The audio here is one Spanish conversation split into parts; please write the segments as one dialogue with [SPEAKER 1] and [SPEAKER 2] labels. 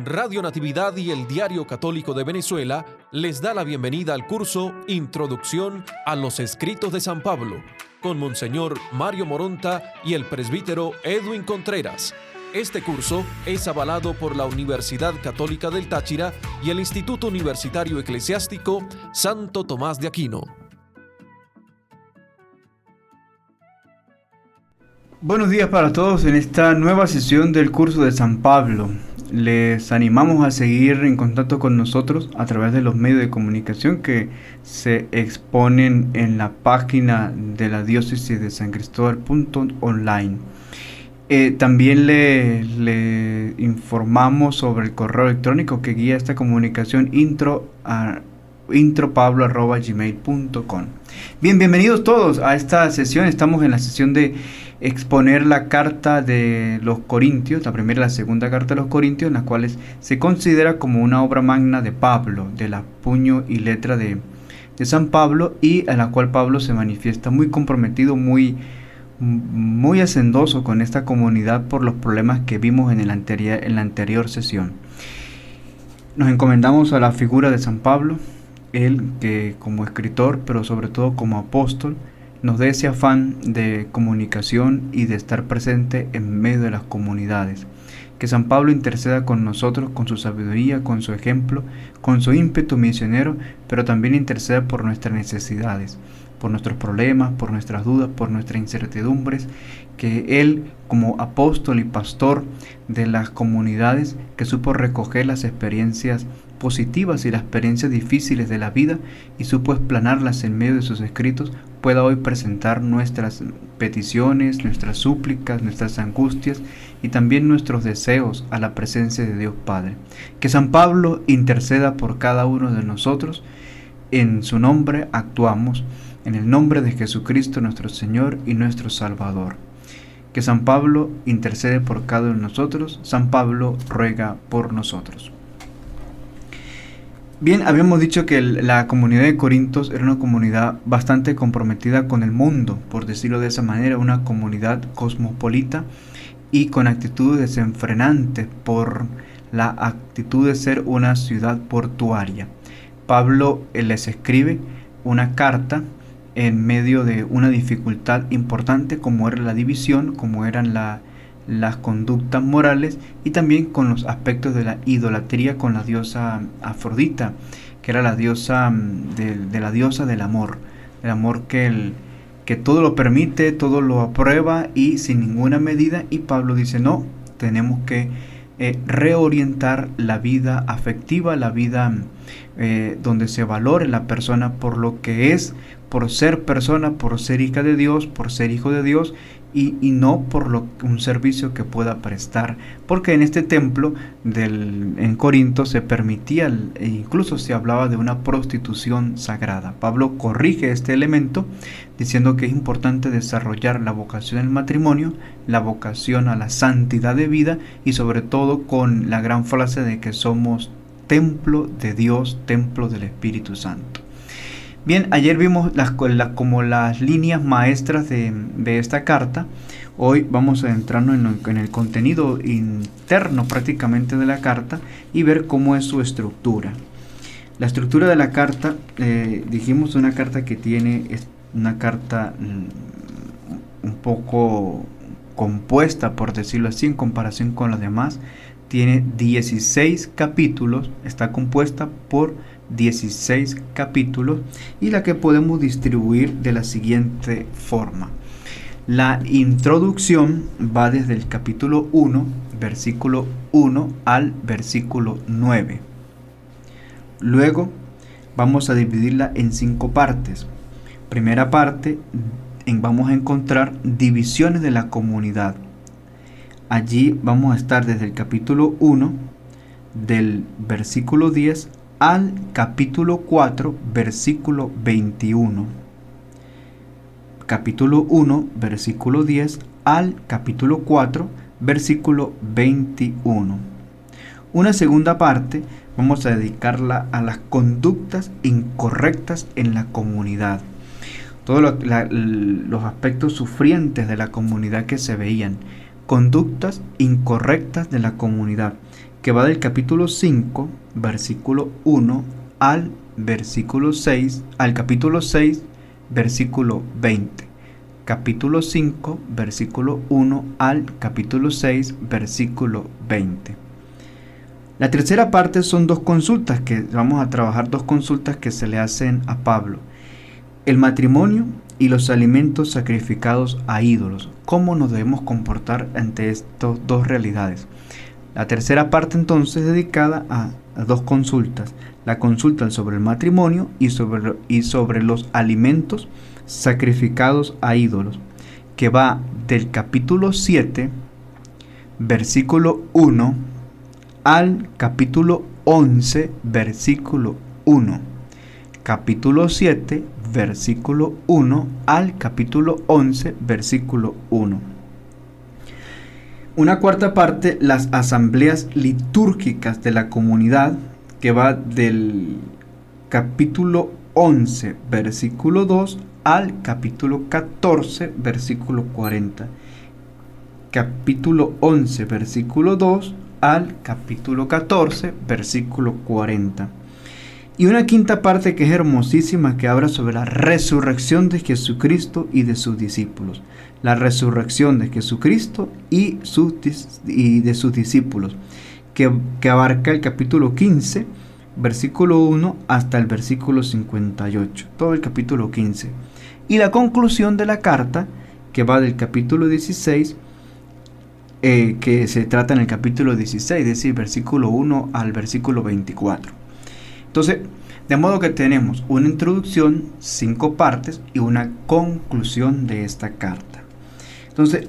[SPEAKER 1] Radio Natividad y el Diario Católico de Venezuela les da la bienvenida al curso Introducción a los Escritos de San Pablo, con Monseñor Mario Moronta y el presbítero Edwin Contreras. Este curso es avalado por la Universidad Católica del Táchira y el Instituto Universitario Eclesiástico Santo Tomás de Aquino.
[SPEAKER 2] Buenos días para todos en esta nueva sesión del curso de San Pablo. Les animamos a seguir en contacto con nosotros a través de los medios de comunicación que se exponen en la página de la diócesis de San Cristóbal .online. También le informamos sobre el correo electrónico que guía esta comunicación intropablo@gmail.com. Bien, bienvenidos todos a esta sesión. Estamos en la sesión de exponer la carta de los Corintios, la primera y la segunda carta de los Corintios, en las cuales se considera como una obra magna de Pablo, de la puño y letra de San Pablo, y en la cual Pablo se manifiesta muy comprometido, muy hacendoso con esta comunidad por los problemas que vimos en la anterior sesión. Nos encomendamos a la figura de San Pablo, él que como escritor, pero sobre todo como apóstol, nos dé ese afán de comunicación y de estar presente en medio de las comunidades. Que San Pablo interceda con nosotros, con su sabiduría, con su ejemplo, con su ímpetu misionero, pero también interceda por nuestras necesidades, por nuestros problemas, por nuestras dudas, por nuestras incertidumbres, que Él, como apóstol y pastor de las comunidades, que supo recoger las experiencias positivas y las experiencias difíciles de la vida y supo explanarlas en medio de sus escritos, pueda hoy presentar nuestras peticiones, nuestras súplicas, nuestras angustias y también nuestros deseos a la presencia de Dios Padre. Que San Pablo interceda por cada uno de nosotros. En su nombre actuamos, en el nombre de Jesucristo nuestro Señor y nuestro Salvador. Que San Pablo intercede por cada uno de nosotros. San Pablo ruega por nosotros. Bien, habíamos dicho que la comunidad de Corintios era una comunidad bastante comprometida con el mundo, por decirlo de esa manera, una comunidad cosmopolita y con actitudes desenfrenantes por la actitud de ser una ciudad portuaria. Pablo les escribe una carta en medio de una dificultad importante como era la división, como eran las conductas morales y también con los aspectos de la idolatría con la diosa Afrodita, que era la diosa de la diosa del amor, el amor que todo lo permite, todo lo aprueba y sin ninguna medida. Y Pablo dice no, tenemos que reorientar la vida afectiva, la vida donde se valore la persona por lo que es, por ser persona, por ser hija de Dios, por ser hijo de Dios, y no por un servicio que pueda prestar, porque en este templo en Corinto se permitía, e incluso se hablaba de una prostitución sagrada. Pablo corrige este elemento diciendo que es importante desarrollar la vocación al matrimonio, la vocación a la santidad de vida y sobre todo con la gran frase de que somos templo de Dios, templo del Espíritu Santo. Bien, ayer vimos como las líneas maestras de esta carta. Hoy vamos a adentrarnos en el contenido interno prácticamente de la carta y ver cómo es su estructura. La estructura de la carta, dijimos una carta que es una carta un poco compuesta, por decirlo así, en comparación con las demás. Tiene 16 capítulos, está compuesta por 16 capítulos y la que podemos distribuir de la siguiente forma. La introducción va desde el capítulo 1, versículo 1 al versículo 9. Luego vamos a dividirla en 5 partes. Primera parte, vamos a encontrar divisiones de la comunidad. Allí vamos a estar desde el capítulo 1, del versículo 10 al capítulo 4, versículo 21. Capítulo 1, versículo 10 al capítulo 4, versículo 21. Una segunda parte vamos a dedicarla a las conductas incorrectas en la comunidad. Todos los aspectos sufrientes de la comunidad que se veían. conductas incorrectas de la comunidad, que va del capítulo 5, versículo 1 al versículo 6, al capítulo 6, versículo 20. Capítulo 5, versículo 1 al capítulo 6, versículo 20. La tercera parte son dos consultas que vamos a trabajar, dos consultas que se le hacen a Pablo. El matrimonio y los alimentos sacrificados a ídolos. ¿Cómo nos debemos comportar ante estas dos realidades? La tercera parte entonces dedicada a dos consultas. La consulta sobre el matrimonio y sobre los alimentos sacrificados a ídolos, que va del capítulo 7, versículo 1, al capítulo 11, versículo 1. Capítulo 7, versículo 1 al capítulo 11, versículo 1. Una cuarta parte, las asambleas litúrgicas de la comunidad, que va del capítulo 11, versículo 2 al capítulo 14, versículo 40. Capítulo 11, versículo 2 al capítulo 14, versículo 40. Y una quinta parte que es hermosísima, que habla sobre la resurrección de Jesucristo y de sus discípulos. La resurrección de Jesucristo y de sus discípulos, que abarca el capítulo 15, versículo 1 hasta el versículo 58, todo el capítulo 15. Y la conclusión de la carta, que va del capítulo 16, que se trata en el capítulo 16, es decir, versículo 1 al versículo 24. Entonces, de modo que tenemos una introducción, 5 partes y una conclusión de esta carta. Entonces,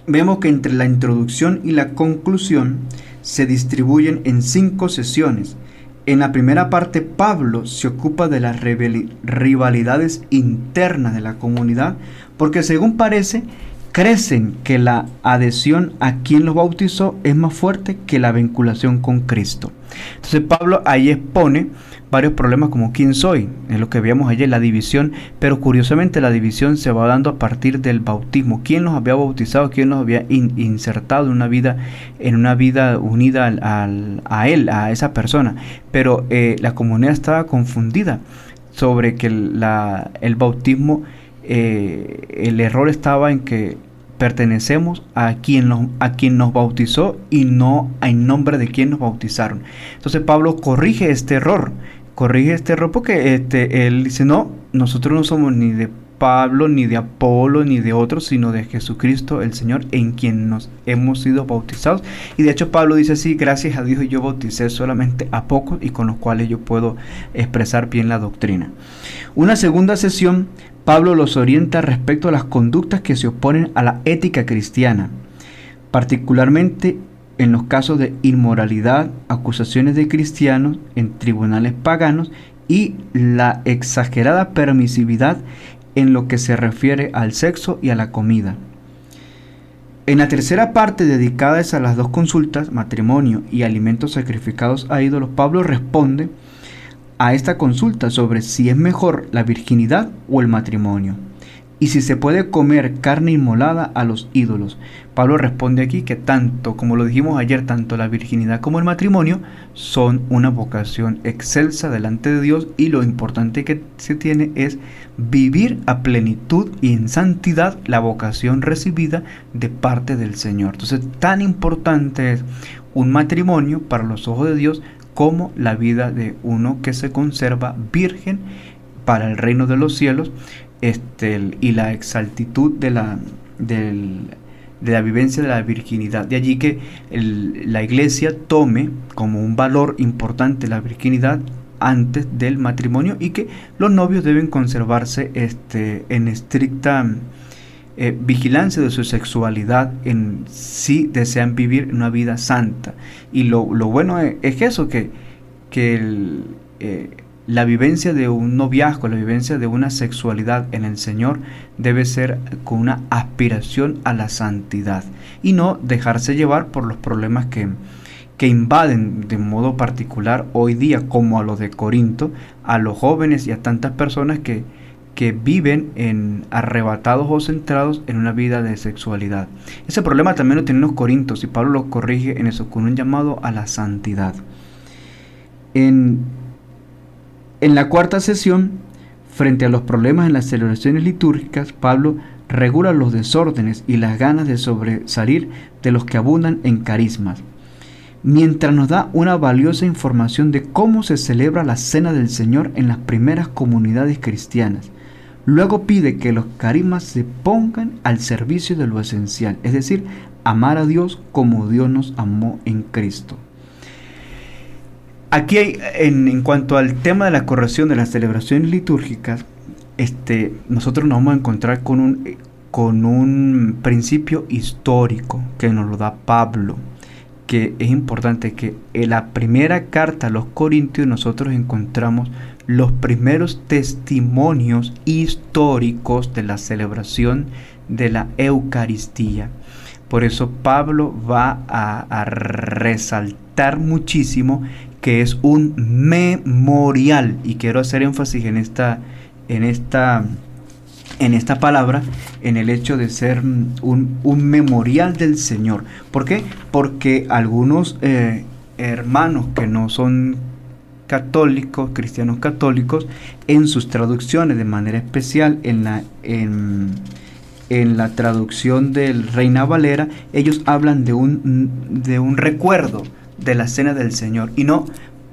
[SPEAKER 2] vemos que entre la introducción y la conclusión se distribuyen en 5 sesiones. En la primera parte, Pablo se ocupa de las rivalidades internas de la comunidad, porque según parece, creen que la adhesión a quien los bautizó es más fuerte que la vinculación con Cristo. Entonces Pablo ahí expone varios problemas como quién soy, es lo que veíamos ayer, la división, pero curiosamente la división se va dando a partir del bautismo. ¿Quién los había bautizado? ¿Quién los había insertado en una vida unida a él, a esa persona? Pero la comunidad estaba confundida sobre que el bautismo, el error estaba en que pertenecemos a quien nos bautizó y no en nombre de quien nos bautizaron. Entonces Pablo corrige este error porque él dice, no, nosotros no somos ni de Pablo, ni de Apolo, ni de otros, sino de Jesucristo el Señor, en quien nos hemos sido bautizados. Y de hecho Pablo dice así, gracias a Dios yo bauticé solamente a pocos y con los cuales yo puedo expresar bien la doctrina. Una segunda sesión, Pablo los orienta respecto a las conductas que se oponen a la ética cristiana, particularmente en los casos de inmoralidad, acusaciones de cristianos en tribunales paganos y la exagerada permisividad en lo que se refiere al sexo y a la comida. En la tercera parte, dedicada a las dos consultas, matrimonio y alimentos sacrificados a ídolos, Pablo responde a esta consulta sobre si es mejor la virginidad o el matrimonio, y si se puede comer carne inmolada a los ídolos. Pablo responde aquí que tanto, como lo dijimos ayer, tanto la virginidad como el matrimonio son una vocación excelsa delante de Dios, y lo importante que se tiene es vivir a plenitud y en santidad la vocación recibida de parte del Señor. Entonces, tan importante es un matrimonio para los ojos de Dios como la vida de uno que se conserva virgen para el reino de los cielos, y la exactitud de la vivencia de la virginidad. De allí que la iglesia tome como un valor importante la virginidad antes del matrimonio, y que los novios deben conservarse en estricta vigilancia de su sexualidad si desean vivir una vida santa. Y lo bueno es eso, que la vivencia de un noviazgo, la vivencia de una sexualidad en el Señor debe ser con una aspiración a la santidad, y no dejarse llevar por los problemas que invaden de modo particular hoy día, como a los de Corinto, a los jóvenes y a tantas personas que que viven arrebatados o centrados en una vida de sexualidad. Ese problema también lo tienen los corintios y Pablo lo corrige en eso con un llamado a la santidad. En la cuarta sesión, frente a los problemas en las celebraciones litúrgicas, Pablo regula los desórdenes y las ganas de sobresalir de los que abundan en carismas, mientras nos da una valiosa información de cómo se celebra la Cena del Señor en las primeras comunidades cristianas. Luego pide que los carismas se pongan al servicio de lo esencial, es decir, amar a Dios como Dios nos amó en Cristo. Aquí en cuanto al tema de la corrección de las celebraciones litúrgicas, nosotros nos vamos a encontrar con un principio histórico que nos lo da Pablo, que es importante que en la primera carta a los Corintios nosotros encontramos los primeros testimonios históricos de la celebración de la Eucaristía. Por eso Pablo va a resaltar muchísimo que es un memorial, y quiero hacer énfasis en esta palabra, en el hecho de ser un memorial del Señor. ¿Por qué? Porque algunos hermanos que no son católicos, cristianos católicos, en sus traducciones, de manera especial en la traducción del Reina Valera, ellos hablan de un recuerdo de la Cena del Señor, y no,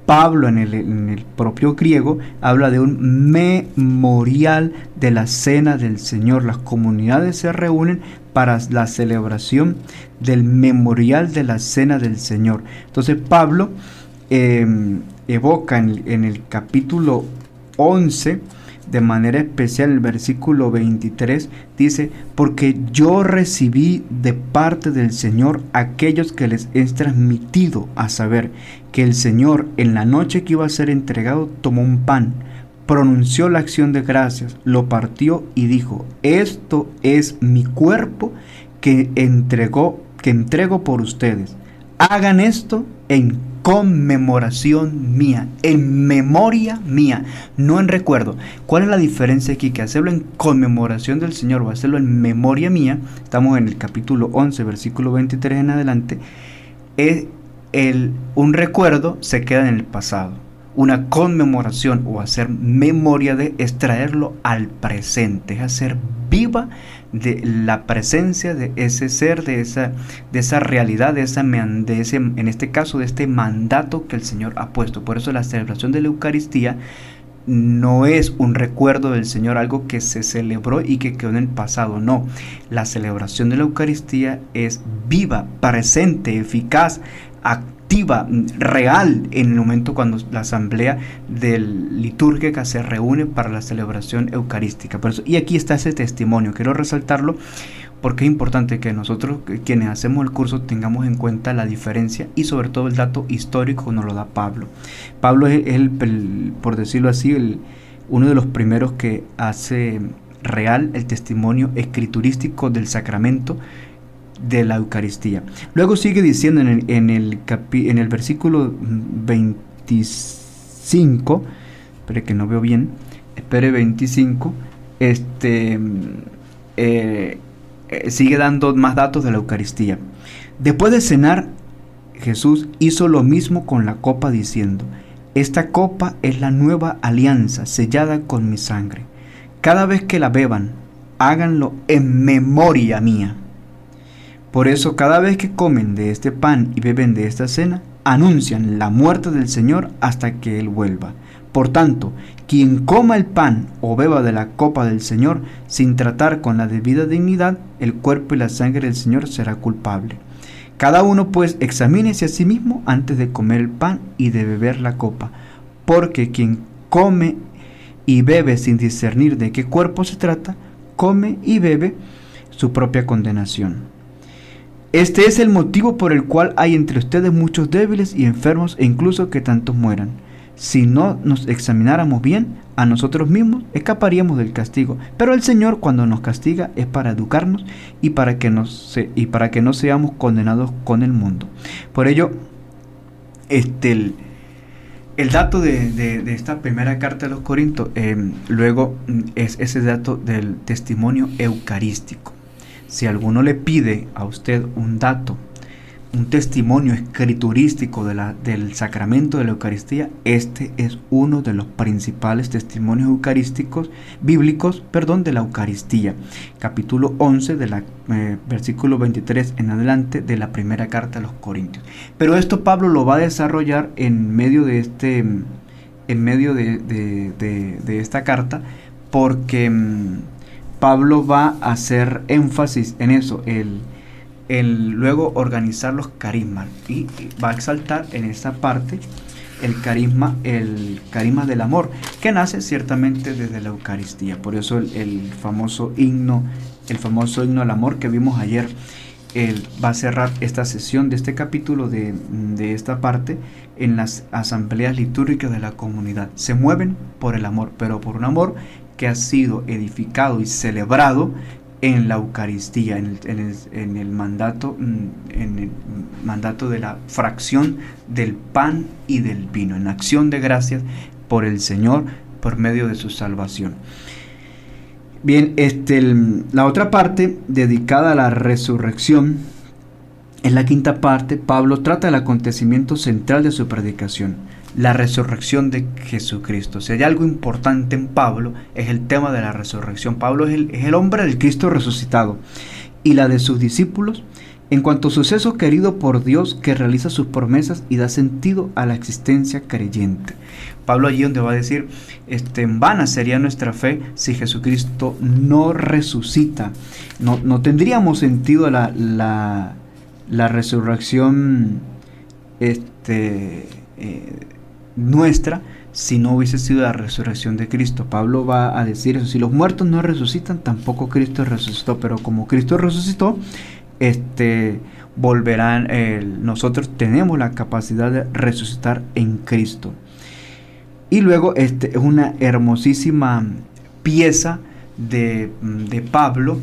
[SPEAKER 2] Pablo en el propio griego habla de un memorial de la Cena del Señor. Las comunidades se reúnen para la celebración del memorial de la Cena del Señor. Entonces Pablo evoca en el capítulo 11, de manera especial el versículo 23, dice: porque yo recibí de parte del Señor aquellos que les he transmitido, a saber, que el Señor en la noche que iba a ser entregado tomó un pan, pronunció la acción de gracias, lo partió y dijo: esto es mi cuerpo que entrego por ustedes. Hagan esto en conmemoración mía, en memoria mía, no en recuerdo. ¿Cuál es la diferencia aquí? Que hacerlo en conmemoración del Señor o hacerlo en memoria mía, estamos en el capítulo 11, versículo 23 en adelante, un recuerdo se queda en el pasado. Una conmemoración o hacer memoria es traerlo al presente, es hacer viva de la presencia de ese ser, de esa realidad, en este caso de este mandato que el Señor ha puesto. Por eso la celebración de la Eucaristía no es un recuerdo del Señor, algo que se celebró y que quedó en el pasado. No, la celebración de la Eucaristía es viva, presente, eficaz, activa, real, en el momento cuando la asamblea litúrgica se reúne para la celebración eucarística. Por eso, y aquí está ese testimonio, quiero resaltarlo porque es importante que nosotros, quienes hacemos el curso, tengamos en cuenta la diferencia y sobre todo el dato histórico que nos lo da Pablo. Pablo es por decirlo así, uno de los primeros que hace real el testimonio escriturístico del sacramento de la Eucaristía. Luego sigue diciendo en el versículo 25, espere que no veo bien, 25, sigue dando más datos de la Eucaristía. Después de cenar, Jesús hizo lo mismo con la copa diciendo: esta copa es la nueva alianza sellada con mi sangre. Cada vez que la beban, háganlo en memoria mía. Por eso, cada vez que comen de este pan y beben de esta cena, anuncian la muerte del Señor hasta que Él vuelva. Por tanto, quien coma el pan o beba de la copa del Señor sin tratar con la debida dignidad el cuerpo y la sangre del Señor será culpable. Cada uno pues examínese a sí mismo antes de comer el pan y de beber la copa, porque quien come y bebe sin discernir de qué cuerpo se trata, come y bebe su propia condenación. Este es el motivo por el cual hay entre ustedes muchos débiles y enfermos e incluso que tantos mueran. Si no nos examináramos bien a nosotros mismos, escaparíamos del castigo. Pero el Señor, cuando nos castiga, es para educarnos y para que no seamos condenados con el mundo. Por ello, El dato de esta primera carta de los Corintios, luego es ese dato del testimonio eucarístico. Si alguno le pide a usted un dato, un testimonio escriturístico del sacramento de la Eucaristía, este es uno de los principales testimonios eucarísticos, bíblicos, de la Eucaristía. Capítulo 11, versículo 23 en adelante de la primera carta a los Corintios. Pero esto Pablo lo va a desarrollar en medio de esta carta, porque Pablo va a hacer énfasis en eso, el luego organizar los carismas, y va a exaltar en esta parte el carisma del amor, que nace ciertamente desde la Eucaristía. Por eso el famoso himno al amor que vimos ayer, va a cerrar esta sesión de este capítulo de esta parte en las asambleas litúrgicas de la comunidad. Se mueven por el amor, pero por un amor que ha sido edificado y celebrado en la Eucaristía, en el mandato de la fracción del pan y del vino, en acción de gracias por el Señor por medio de su salvación. Bien, la otra parte dedicada a la resurrección, en la quinta parte, Pablo trata el acontecimiento central de su predicación, la resurrección de Jesucristo. Si hay algo importante en Pablo, es el tema de la resurrección. Pablo es el hombre del Cristo resucitado, y la de sus discípulos en cuanto a suceso querido por Dios, que realiza sus promesas y da sentido a la existencia creyente. Pablo allí donde va a decir, en vana sería nuestra fe si Jesucristo no resucita. No tendríamos sentido la resurrección nuestra si no hubiese sido la resurrección de Cristo. Pablo va a decir eso: si los muertos no resucitan, tampoco Cristo resucitó, pero como Cristo resucitó, volverán. Nosotros tenemos la capacidad de resucitar en Cristo. Y luego es una hermosísima pieza de Pablo,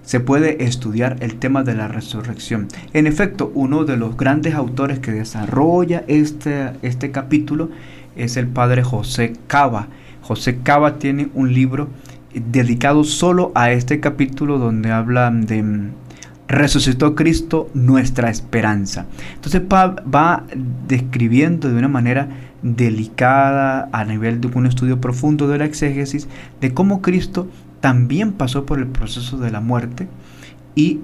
[SPEAKER 2] se puede estudiar el tema de la resurrección. En efecto, uno de los grandes autores que desarrolla este capítulo es el padre José Cava. José Cava tiene un libro dedicado solo a este capítulo, donde habla de resucitó Cristo, nuestra esperanza. Entonces va describiendo de una manera delicada, a nivel de un estudio profundo de la exégesis, de cómo Cristo también pasó por el proceso de la muerte y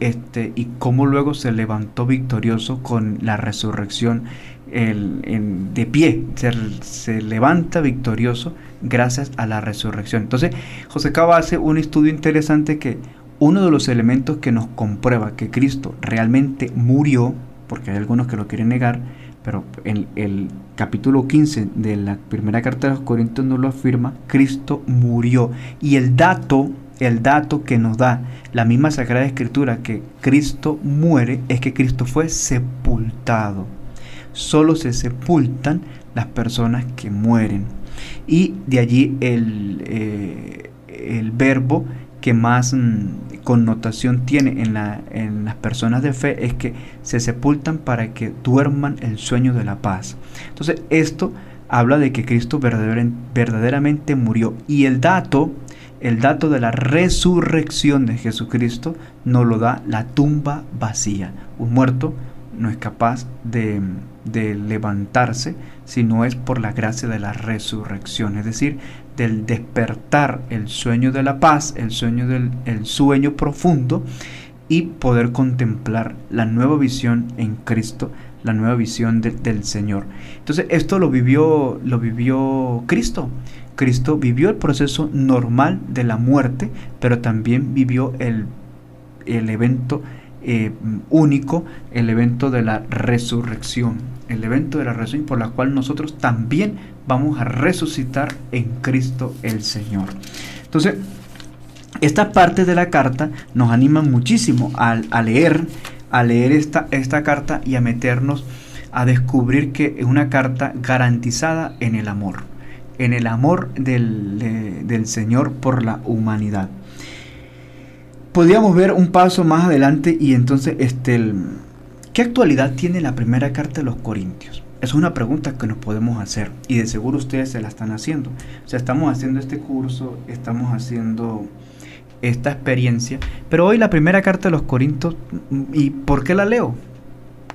[SPEAKER 2] cómo luego se levantó victorioso con la resurrección de pie. Se levanta victorioso gracias a la resurrección. Entonces, José Cava hace un estudio interesante, que uno de los elementos que nos comprueba que Cristo realmente murió, porque hay algunos que lo quieren negar, pero en el capítulo 15 de la primera carta de los Corintios nos lo afirma: Cristo murió. Y el dato que nos da la misma Sagrada Escritura que Cristo muere es que Cristo fue sepultado. Solo se sepultan las personas que mueren. Y de allí el verbo que más connotación tiene en las personas de fe es que se sepultan para que duerman el sueño de la paz. Entonces esto habla de que Cristo verdaderamente murió, y el dato de la resurrección de Jesucristo nos lo da la tumba vacía. Un muerto no es capaz de levantarse si no es por la gracia de la resurrección, es decir, del despertar el sueño de la paz, el sueño profundo, y poder contemplar la nueva visión en Cristo, la nueva visión del Señor. Entonces esto lo vivió Cristo. Cristo vivió el proceso normal de la muerte, pero también vivió el evento único, el evento de la resurrección, por la cual nosotros también vamos a resucitar en Cristo el Señor. Entonces, esta parte de la carta nos anima muchísimo a leer esta carta y a meternos a descubrir que es una carta garantizada en el amor del Señor por la humanidad. Podríamos ver un paso más adelante, y entonces ¿Qué actualidad tiene la primera carta de los Corintios? Es una pregunta que nos podemos hacer y de seguro ustedes se la están haciendo. O sea, estamos haciendo este curso, estamos haciendo esta experiencia, pero hoy la primera carta de los Corintios, ¿y por qué la leo?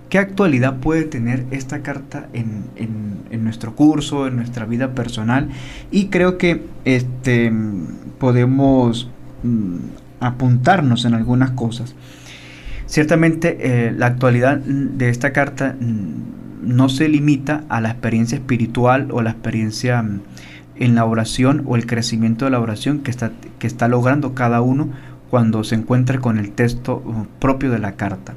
[SPEAKER 2] ¿Qué actualidad puede tener esta carta en nuestro curso, en nuestra vida personal? Y creo que podemos apuntarnos en algunas cosas. Ciertamente la actualidad de esta carta no se limita a la experiencia espiritual o la experiencia en la oración o el crecimiento de la oración que está logrando cada uno cuando se encuentra con el texto propio de la carta.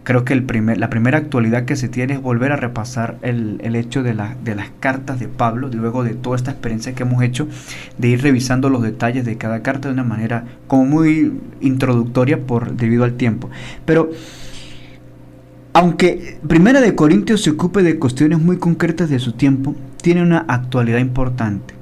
[SPEAKER 2] Creo que la primera actualidad que se tiene es volver a repasar el hecho de las cartas de Pablo, luego de toda esta experiencia que hemos hecho, de ir revisando los detalles de cada carta de una manera como muy introductoria debido al tiempo. Pero aunque Primera de Corintios se ocupe de cuestiones muy concretas de su tiempo, tiene una actualidad importante.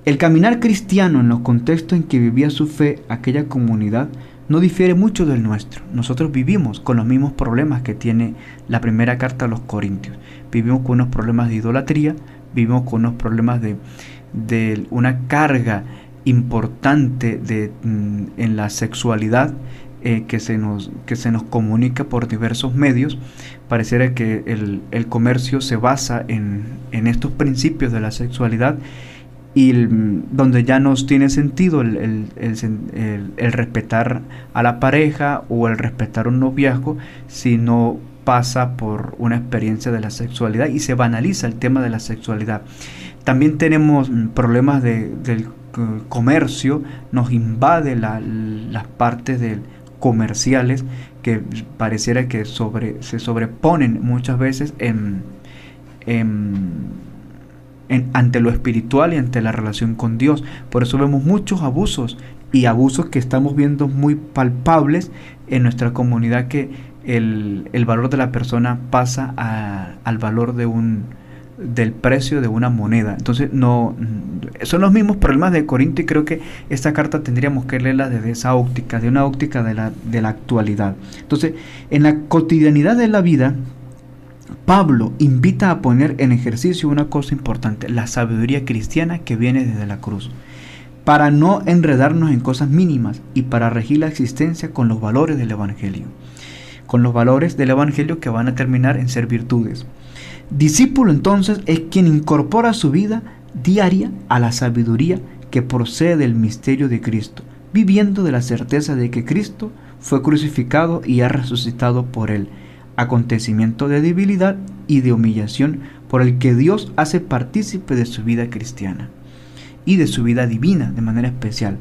[SPEAKER 2] El caminar cristiano en los contextos en que vivía su fe aquella comunidad no difiere mucho del nuestro. Nosotros vivimos con los mismos problemas que tiene la primera carta a los Corintios. Vivimos con unos problemas de idolatría, vivimos con unos problemas de una carga importante en la sexualidad que se nos comunica por diversos medios. Pareciera que el comercio se basa en estos principios de la sexualidad, y donde ya no tiene sentido el respetar a la pareja o el respetar un noviazgo, si no pasa por una experiencia de la sexualidad y se banaliza el tema de la sexualidad. También tenemos problemas del comercio, nos invade las partes comerciales que pareciera que se sobreponen muchas veces ante lo espiritual y ante la relación con Dios. Por eso vemos muchos abusos que estamos viendo muy palpables en nuestra comunidad, que el valor de la persona pasa al valor del precio de una moneda. Entonces son los mismos problemas de Corinto, y creo que esta carta tendríamos que leerla desde esa óptica, de una óptica de la actualidad. Entonces, en la cotidianidad de la vida, Pablo invita a poner en ejercicio una cosa importante, la sabiduría cristiana que viene desde la cruz, para no enredarnos en cosas mínimas y para regir la existencia con los valores del Evangelio. Con los valores del Evangelio que van a terminar en ser virtudes. Discípulo entonces es quien incorpora su vida diaria a la sabiduría que procede del misterio de Cristo, viviendo de la certeza de que Cristo fue crucificado y ha resucitado por él, acontecimiento de debilidad y de humillación por el que Dios hace partícipe de su vida cristiana y de su vida divina de manera especial.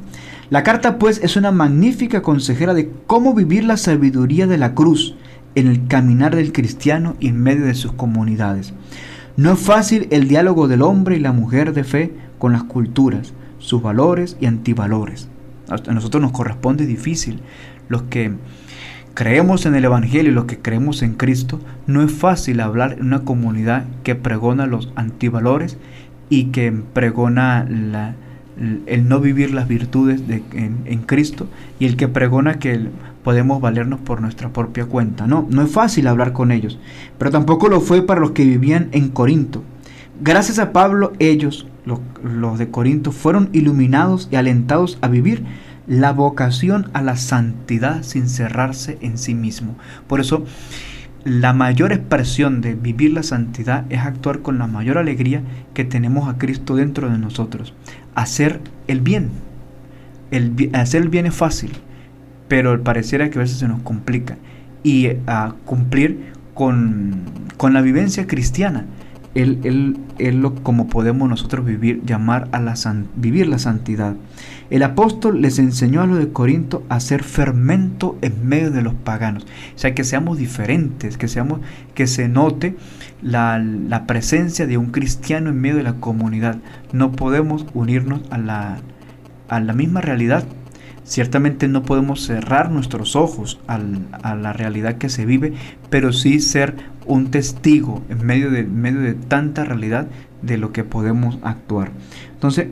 [SPEAKER 2] La carta pues es una magnífica consejera de cómo vivir la sabiduría de la cruz en el caminar del cristiano y en medio de sus comunidades. No es fácil el diálogo del hombre y la mujer de fe con las culturas, sus valores y antivalores. A nosotros nos corresponde difícil. Los que creemos en el Evangelio y los que creemos en Cristo, no es fácil hablar en una comunidad que pregona los antivalores y que pregona el no vivir las virtudes en Cristo, y el que pregona que podemos valernos por nuestra propia cuenta. No es fácil hablar con ellos, pero tampoco lo fue para los que vivían en Corinto. Gracias a Pablo, ellos, los de Corinto, fueron iluminados y alentados a vivir la vocación a la santidad sin cerrarse en sí mismo. Por eso, la mayor expresión de vivir la santidad es actuar con la mayor alegría que tenemos a Cristo dentro de nosotros. Hacer el bien. Hacer el bien es fácil, pero pareciera que a veces se nos complica. Y a cumplir con la vivencia cristiana. Como podemos nosotros vivir la santidad. El apóstol les enseñó a los de Corinto a ser fermento en medio de los paganos. O sea, que seamos diferentes, que se note la presencia de un cristiano en medio de la comunidad. No podemos unirnos a la misma realidad. Ciertamente no podemos cerrar nuestros ojos a la realidad que se vive, pero sí ser un testigo en medio de tanta realidad de lo que podemos actuar. Entonces,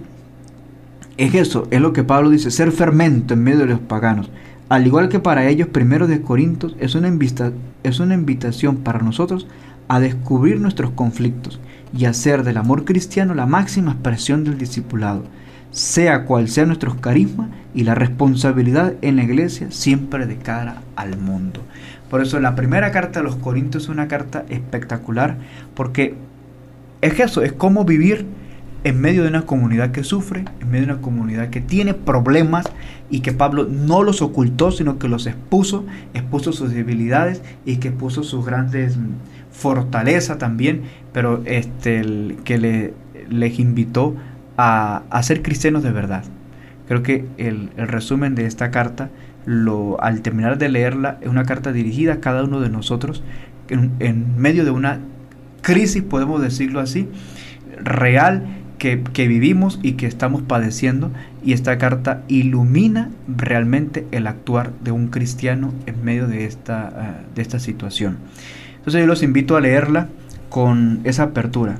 [SPEAKER 2] es lo que Pablo dice, ser fermento en medio de los paganos, Al igual que para ellos, 1 de Corintios es una invitación para nosotros a descubrir nuestros conflictos y hacer del amor cristiano la máxima expresión del discipulado, sea cual sea nuestros carismas y la responsabilidad en la iglesia siempre de cara al mundo. Por eso la primera carta a los Corintios es una carta espectacular, porque es eso, es cómo vivir en medio de una comunidad que sufre, en medio de una comunidad que tiene problemas, y que Pablo no los ocultó, sino que los expuso sus debilidades y que expuso sus grandes fortalezas también, pero que les invitó a ser cristianos de verdad. Creo que el resumen de esta carta, al terminar de leerla, es una carta dirigida a cada uno de nosotros en medio de una crisis, podemos decirlo así, real, que vivimos y que estamos padeciendo, y esta carta ilumina realmente el actuar de un cristiano en medio de esta situación. Entonces yo los invito a leerla con esa apertura,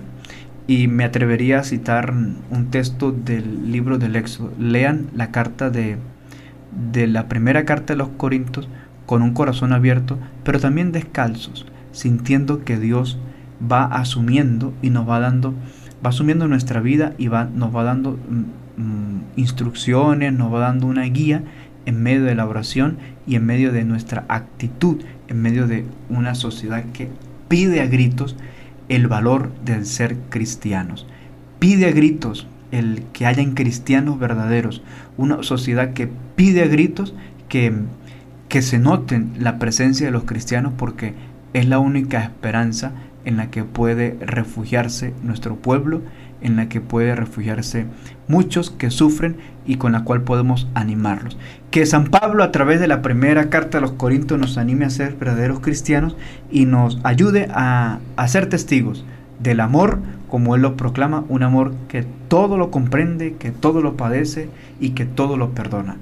[SPEAKER 2] y me atrevería a citar un texto del libro del Éxodo. Lean la carta de la primera carta de los Corintios con un corazón abierto, pero también descalzos, sintiendo que Dios va asumiendo y nos va asumiendo nuestra vida y nos va dando instrucciones, nos va dando una guía en medio de la oración y en medio de nuestra actitud, en medio de una sociedad que pide a gritos el valor del ser cristianos. Pide a gritos el que hayan cristianos verdaderos, una sociedad que pide a gritos que se noten la presencia de los cristianos, porque es la única esperanza en la que puede refugiarse nuestro pueblo, en la que puede refugiarse muchos que sufren y con la cual podemos animarlos. Que San Pablo, a través de la primera carta a los Corintios, nos anime a ser verdaderos cristianos y nos ayude a ser testigos del amor, como él lo proclama, un amor que todo lo comprende, que todo lo padece y que todo lo perdona.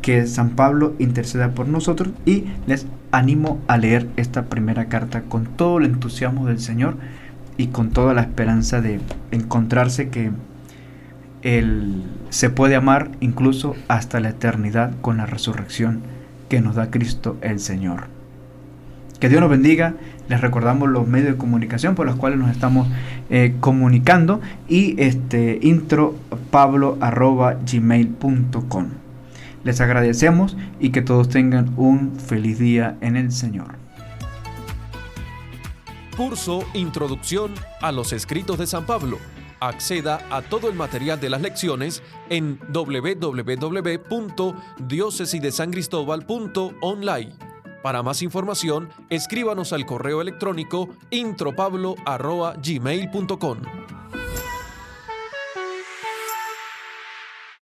[SPEAKER 2] Que San Pablo interceda por nosotros, y les animo a leer esta primera carta con todo el entusiasmo del Señor y con toda la esperanza de encontrarse que Él se puede amar incluso hasta la eternidad con la resurrección que nos da Cristo el Señor. Que Dios nos bendiga. Les recordamos los medios de comunicación por los cuales nos estamos comunicando, y intropablo@gmail.com. Les agradecemos y que todos tengan un feliz día en el Señor.
[SPEAKER 1] Curso Introducción a los Escritos de San Pablo. Acceda a todo el material de las lecciones en www.diocesidesancristobal.online. Para más información, escríbanos al correo electrónico intropablo@gmail.com.